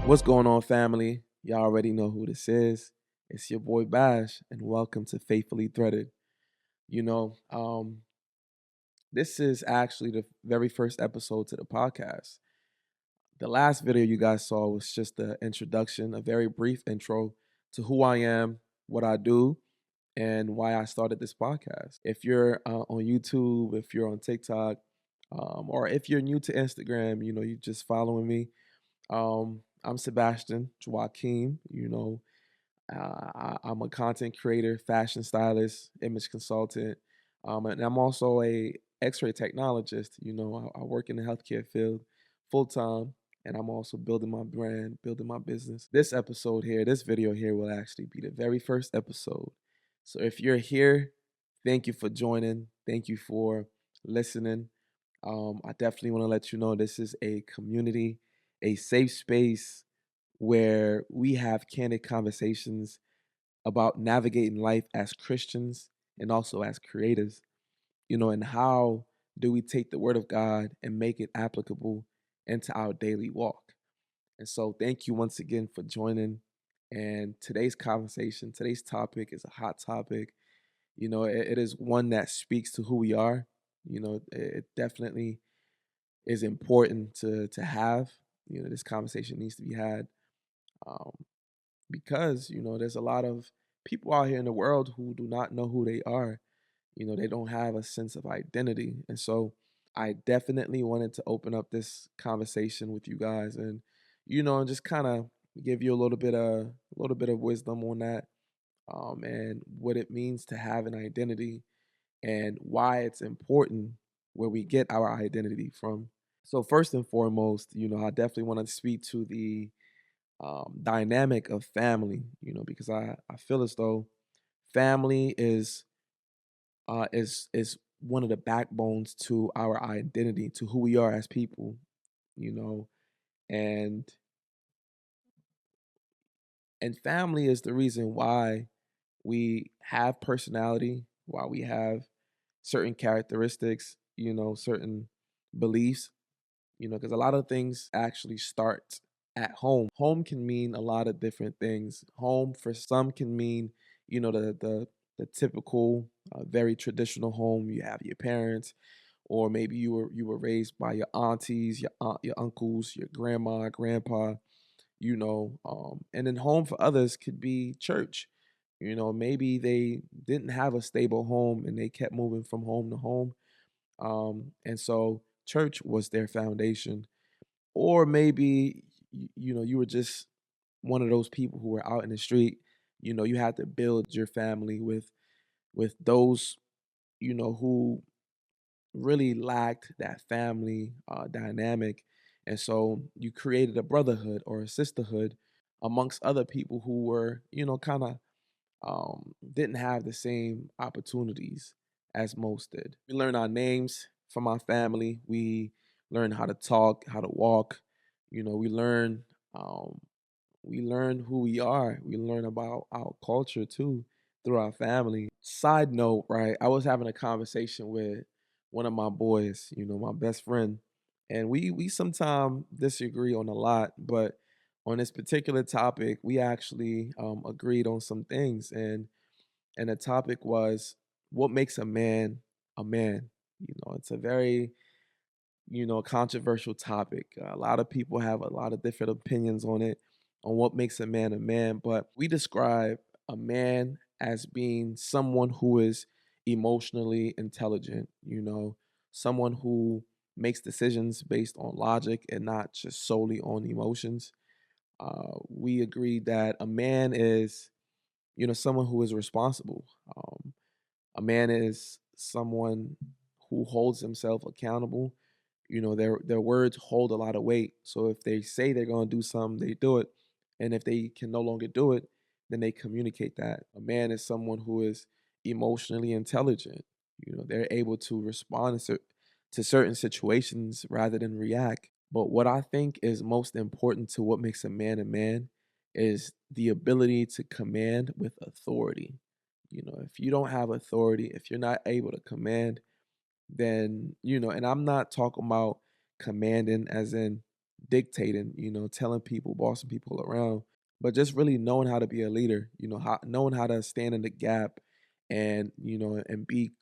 What's going on, family? Y'all already know who this is. It's your boy Bash, and welcome to Faithfully Threaded. You know, um, this is actually the very first episode to the podcast. The last video you guys saw was just the introduction, a very brief intro to who I am, what I do, and why I started this podcast. If you're on YouTube, if you're on TikTok, or if you're new to Instagram, you just following me. I'm Sebastian Joaquin. I'm a content creator, fashion stylist, image consultant, and I'm also a X-ray technologist. I work in the healthcare field full time, and I'm also building my brand, building my business. This video here, will actually be the very first episode. So if you're here, thank you for joining. Thank you for listening. I definitely want to let you know this is a community, a safe space where we have candid conversations about navigating life as Christians and also as creators, and how do we take the word of God and make it applicable into our daily walk. And so, thank you once again for joining. And today's topic is a hot topic. It is one that speaks to who we are. It definitely is important to have. This conversation needs to be had. Um, because there's a lot of people out here in the world who do not know who they are. They don't have a sense of identity, and so I definitely wanted to open up this conversation with you guys, and just kind of give you a little bit of wisdom on that, and what it means to have an identity and why it's important where we get our identity from. So first and foremost, I definitely want to speak to the dynamic of family, because I feel as though family is one of the backbones to our identity, to who we are as people, you know, and and family is the reason why we have personality, why we have certain characteristics, certain beliefs, because a lot of things actually start at home. Home can mean a lot of different things. Home for some can mean, the typical, very traditional home. You have your parents, or maybe you were raised by your aunties, your uncles, your grandma, grandpa. And then home for others could be church. Maybe they didn't have a stable home and they kept moving from home to home, and so church was their foundation. Or maybe you were just one of those people who were out in the street. You had to build your family with those who really lacked that family dynamic, and so you created a brotherhood or a sisterhood amongst other people who were kind of didn't have the same opportunities as most did. We learn our names from our family. We learn how to talk, how to walk. Um, we learn who we are. We learn about our culture too through our family. Side note, right? I was having a conversation with one of my boys, my best friend, and we sometimes disagree on a lot, but on this particular topic, we actually agreed on some things, and the topic was what makes a man a man. It's a very controversial topic. A lot of people have a lot of different opinions on it, on what makes a man. But we describe a man as being someone who is emotionally intelligent, someone who makes decisions based on logic and not just solely on emotions. We agreed that a man is, someone who is responsible. A man is someone who holds himself accountable. Their words hold a lot of weight. So if they say they're going to do something, they do it. And if they can no longer do it, then they communicate that. A man is someone who is emotionally intelligent. They're able to respond to certain situations rather than react. But what I think is most important to what makes a man is the ability to command with authority. If you don't have authority, if you're not able to command, then and I'm not talking about commanding as in dictating, telling people, bossing people around, but just really knowing how to be a leader, knowing how to stand in the gap and, and be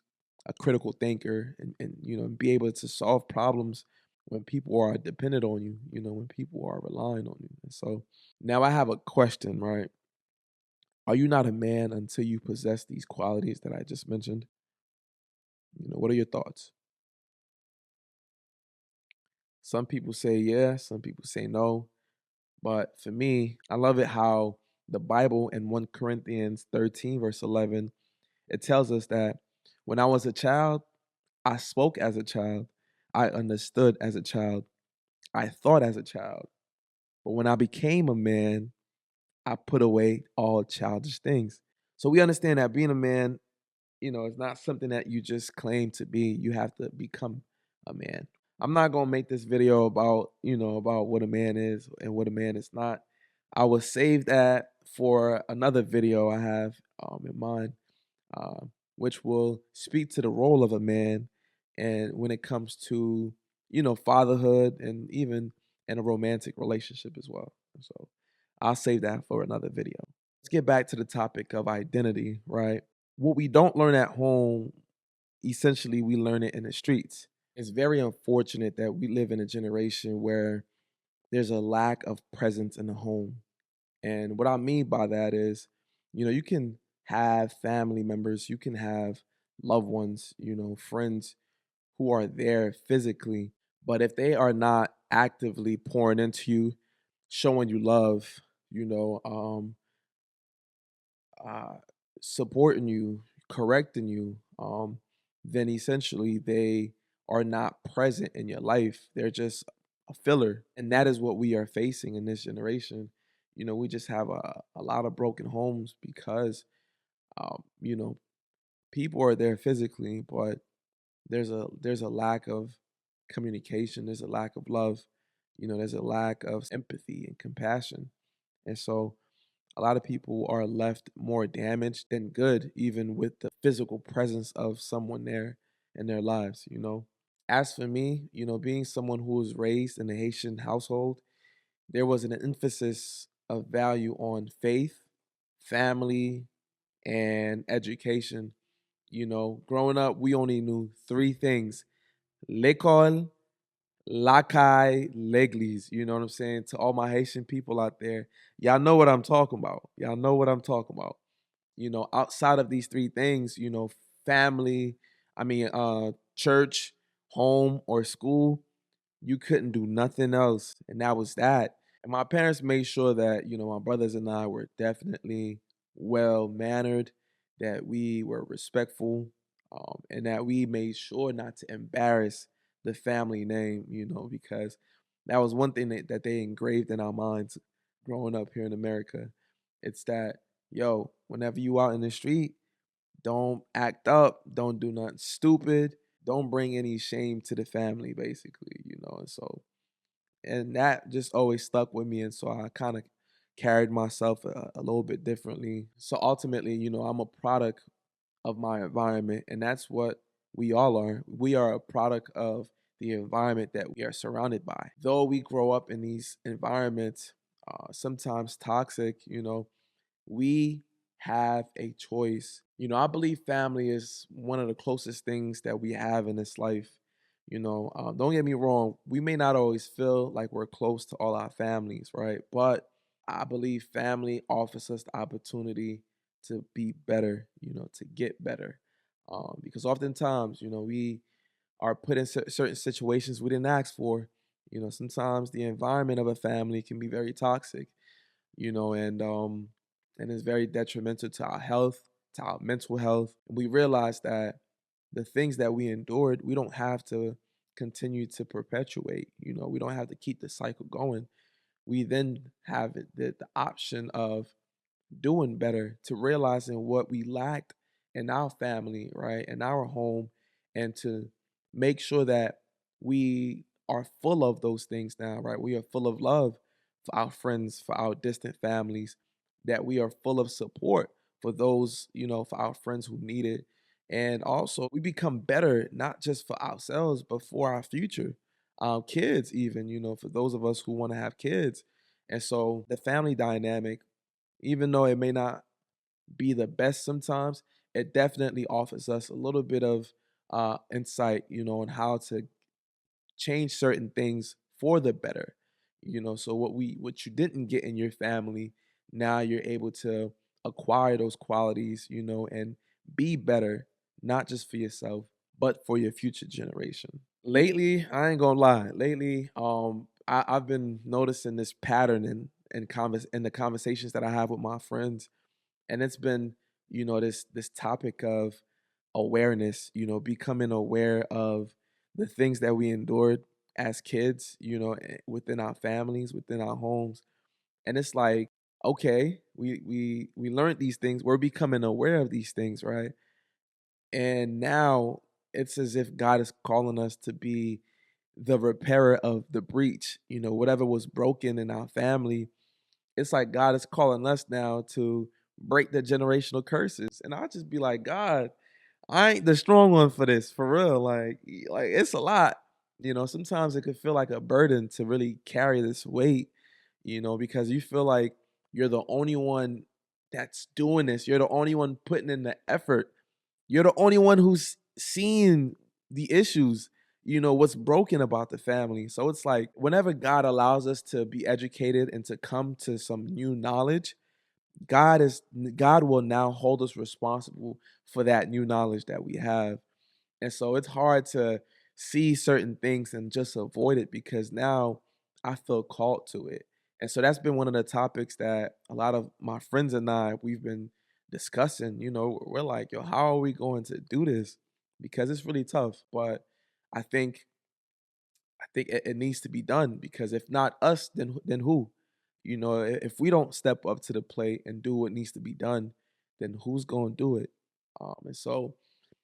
a critical thinker and be able to solve problems when people are dependent on you, when people are relying on you. And so now I have a question, right? Are you not a man until you possess these qualities that I just mentioned? What are your thoughts? Some people say yes, some people say no. But for me, I love it how the Bible in 1 Corinthians 13, verse 11, it tells us that when I was a child, I spoke as a child, I understood as a child, I thought as a child. But when I became a man, I put away all childish things. So we understand that being a man, it's not something that you just claim to be. You have to become a man. I'm not gonna make this video about, about what a man is and what a man is not. I will save that for another video I have in mind, which will speak to the role of a man and when it comes to, fatherhood and even in a romantic relationship as well. So I'll save that for another video. Let's get back to the topic of identity, right? What we don't learn at home, essentially, we learn it in the streets. It's very unfortunate that we live in a generation where there's a lack of presence in the home. And what I mean by that is, you can have family members, you can have loved ones, friends who are there physically, but if they are not actively pouring into you, showing you love, you know, um, uh, supporting you, correcting you, then essentially they are not present in your life. They're just a filler. And that is what we are facing in this generation. We just have a lot of broken homes because, you know, people are there physically, but there's a lack of communication. There's a lack of love. There's a lack of empathy and compassion. And so a lot of people are left more damaged than good, even with the physical presence of someone there in their lives. As for me, being someone who was raised in a Haitian household, there was an emphasis of value on faith, family, and education. Growing up, we only knew three things: l'école, Lakai Leglies, you know what I'm saying? To all my Haitian people out there, y'all know what I'm talking about. Y'all know what I'm talking about. Outside of these three things, family, church, home, or school, you couldn't do nothing else. And that was that. And my parents made sure that, my brothers and I were definitely well mannered, that we were respectful, and that we made sure not to embarrass the family name, because that was one thing that they engraved in our minds growing up here in America. It's that, yo, whenever you out in the street, don't act up, don't do nothing stupid, don't bring any shame to the family, basically. And that just always stuck with me. And so I kind of carried myself a little bit differently. So ultimately, I'm a product of my environment, and that's what we all are. We are a product of the environment that we are surrounded by. Though we grow up in these environments, sometimes toxic, we have a choice. I believe family is one of the closest things that we have in this life. Don't get me wrong, we may not always feel like we're close to all our families, right? But I believe family offers us the opportunity to be better, to get better. Because oftentimes, we are put in certain situations we didn't ask for. Sometimes the environment of a family can be very toxic, you know, and um and it's very detrimental to our health, to our mental health. We realize that the things that we endured, we don't have to continue to perpetuate. We don't have to keep the cycle going. We then have the option of doing better, to realizing what we lacked in our family, right, in our home, and to make sure that we are full of those things now, right? We are full of love for our friends, for our distant families, that we are full of support for those, for our friends who need it. And also, we become better, not just for ourselves, but for our future. kids, even, for those of us who want to have kids. And so the family dynamic, even though it may not be the best sometimes, it definitely offers us a little bit of insight, on how to change certain things for the better. So what you didn't get in your family, now you're able to acquire those qualities, and be better, not just for yourself, but for your future generation. Lately, I ain't gonna lie. Lately, I've been noticing this pattern in the conversations that I have with my friends, and it's been, this topic of awareness, becoming aware of the things that we endured as kids, within our families, within our homes. And it's like, okay, we learned these things, we're becoming aware of these things, right? And now it's as if God is calling us to be the repairer of the breach, whatever was broken in our family. It's like God is calling us now to break the generational curses. And I'll just be like, God, I ain't the strong one for this, for real. Like it's a lot. Sometimes it could feel like a burden to really carry this weight, because you feel like you're the only one that's doing this. You're the only one putting in the effort. You're the only one who's seeing the issues, what's broken about the family. So it's like whenever God allows us to be educated and to come to some new knowledge, God will now hold us responsible for that new knowledge that we have. And so it's hard to see certain things and just avoid it because now I feel called to it. And so that's been one of the topics that a lot of my friends and we've been discussing. We're like, yo, how are we going to do this? Because it's really tough. But I think it needs to be done because if not us, then who? If we don't step up to the plate and do what needs to be done, then who's going to do it? And so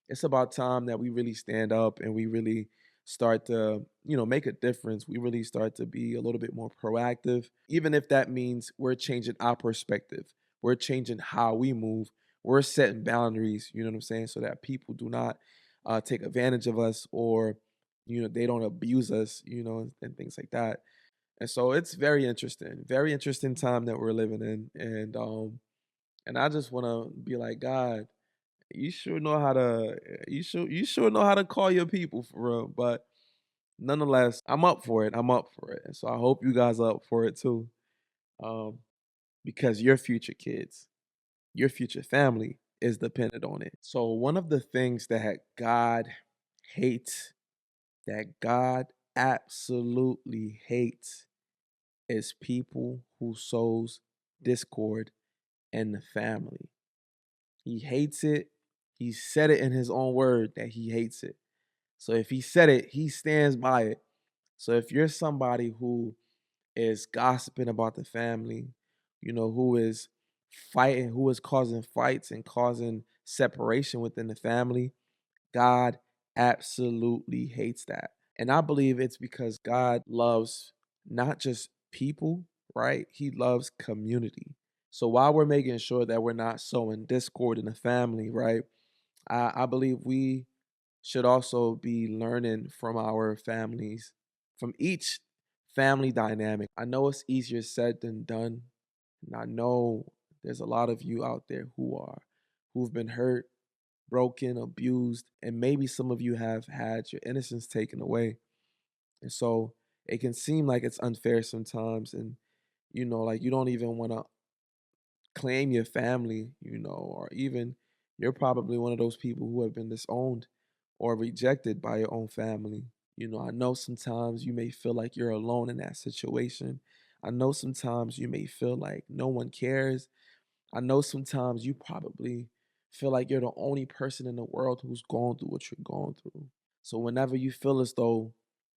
it's about time that we really stand up and we really start to, make a difference. We really start to be a little bit more proactive, even if that means we're changing our perspective, we're changing how we move, we're setting boundaries, you know what I'm saying, so that people do not take advantage of us or, they don't abuse us, and things like that. And so it's very interesting time that we're living in. And I just want to be like, God, you sure know how to call your people for real. But nonetheless, I'm up for it. I'm up for it. And so I hope you guys are up for it too. Um, because your future kids, your future family is dependent on it. So one of the things that God hates, that God absolutely hates, is people who sows discord in the family. He hates it. He said it in his own word that he hates it. So if he said it, he stands by it. So if you're somebody who is gossiping about the family, who is fighting, who is causing fights and causing separation within the family, God absolutely hates that. And I believe it's because God loves not just people, right? He loves community. So while we're making sure that we're not sowing discord in the family, right? I believe we should also be learning from our families, from each family dynamic. I know it's easier said than done. And I know there's a lot of you out there who've been hurt, broken, abused, and maybe some of you have had your innocence taken away. And so it can seem like it's unfair sometimes and like you don't even want to claim your family, or even you're probably one of those people who have been disowned or rejected by your own family. I know sometimes you may feel like you're alone in that situation. I know sometimes you may feel like no one cares. I know sometimes you probably feel like you're the only person in the world who's going through what you're going through. So whenever you feel as though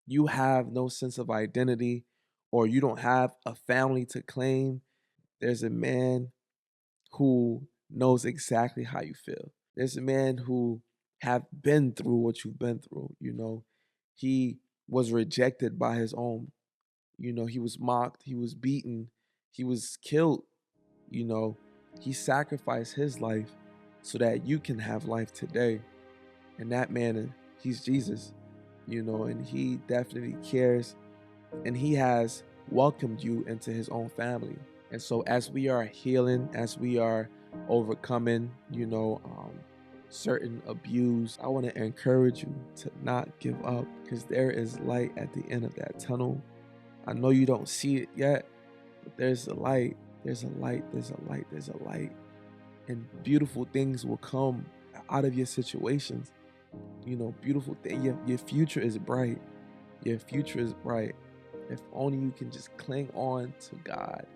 you have no sense of identity or you don't have a family to claim, there's a man who knows exactly how you feel. There's a man who have been through what you've been through. He was rejected by his own. He was mocked, he was beaten, he was killed. You know, he sacrificed his life so that you can have life today. And that man, he's Jesus. and he definitely cares, and he has welcomed you into his own family. And so, as we are healing, as we are overcoming, certain abuse, I want to encourage you to not give up, because there is light at the end of that tunnel. I know you don't see it yet, but there's a light. There's a light. There's a light. There's a light. And beautiful things will come out of your situations. Beautiful thing. Your future is bright. Your future is bright. If only you can just cling on to God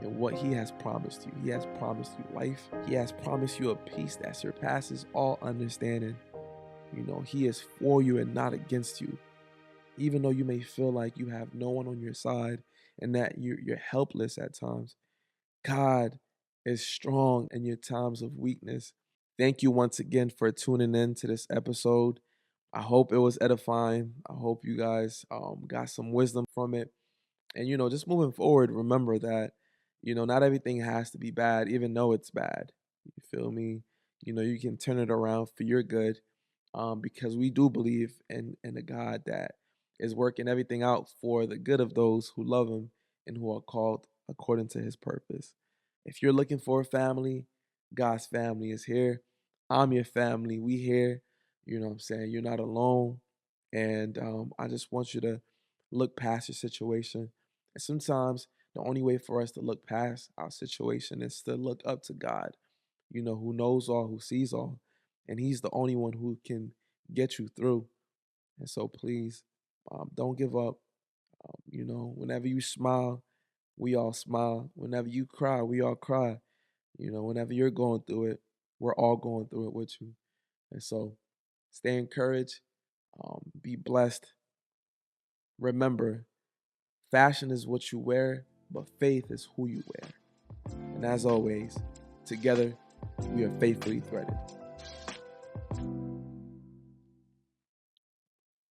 and what He has promised you. He has promised you life. He has promised you a peace that surpasses all understanding. He is for you and not against you. Even though you may feel like you have no one on your side and that you're helpless at times, God is strong in your times of weakness. Thank you once again for tuning in to this episode. I hope it was edifying. I hope you guys got some wisdom from it. And, just moving forward, remember that, not everything has to be bad, even though it's bad. You feel me? You can turn it around for your good, because we do believe in a God that is working everything out for the good of those who love Him and who are called according to His purpose. If you're looking for a family, God's family is here. I'm your family. We here. You know what I'm saying? You're not alone. And I just want you to look past your situation. And sometimes the only way for us to look past our situation is to look up to God, who knows all, who sees all. And He's the only one who can get you through. And so please, don't give up. Whenever you smile, we all smile. Whenever you cry, we all cry. Whenever you're going through it, we're all going through it with you. And so stay encouraged, be blessed. Remember, fashion is what you wear, but faith is who you wear. And as always, together, we are faithfully threaded.